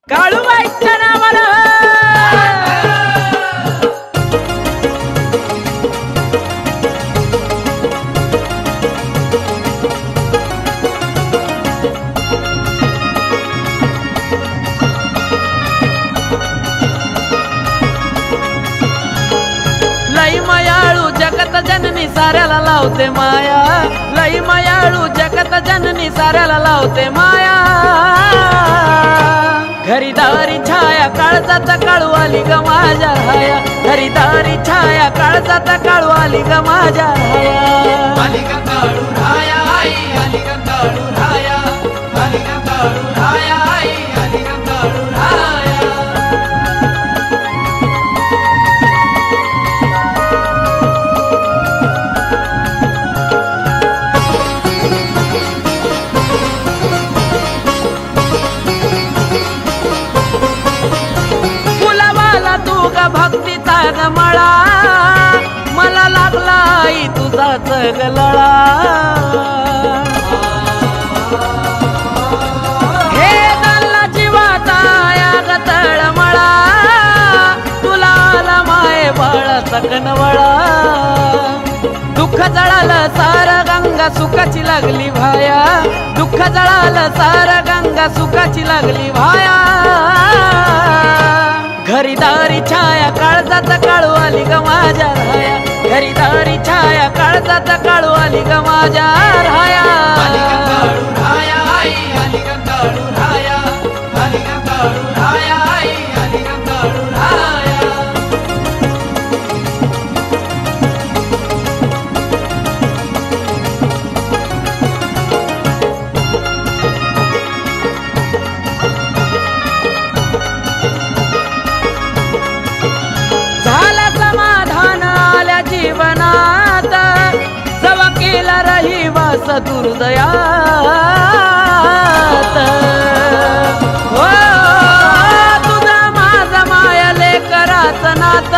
काळूबाईच्या नावानं लई मायाळू जगत जननी साऱ्याला लावते माया, लई मायाळू जगत जननी साऱ्याला लावते माया। घरीदारी छाया काळजात काळू आली ग माझ्या राया, घरीदारी छाया काळजात काळू आली ग माझ्या राया। आली ग काळू राया आई, आली ग काळू राया, आली ग काळू राया आई, आली ग काळू राया। भक्तीचा गमळा मला लागला आई तुझाच गलळा। हे दल्ला जीवाचा या ग तळमळा, तुला आला माये बाळ सकनवळा। दुःख जळालं सार गंगा सुखाची लागली भाया, दुःख जळालं सार गंगा सुखाची लागली भाया। घरीदारी छाया काळजात काळू आली ग माझ्या राया, घरीदारी छाया काळजात काळू आली ग माझ्या राया। आली ग काळू राया आई, आली ग काळू राया, आली ग काळू राया आई, आली ग काळू राया। जीवनात जवा केला रहिवास दुर्दयात, हो तुझा माझा माया लेकराच नात,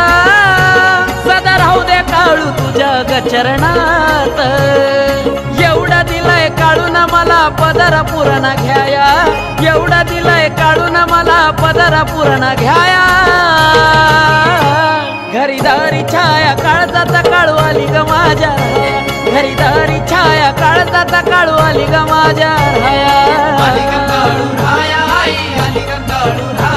सदा राहू दे काळू तुझ्या गचरणात। एवढा दिलाय काळून मला पदर पुरणा घ्याया, एवढा दिलाय काळून मला पदर पुरणा घ्याया। घरीदारी छाया काळजात काळू आली ग माझ्या राया, घरीदारी छाया काळजात काळू आली ग माझ्या राया। आली ग काळू राया आई, आली ग काळू राया।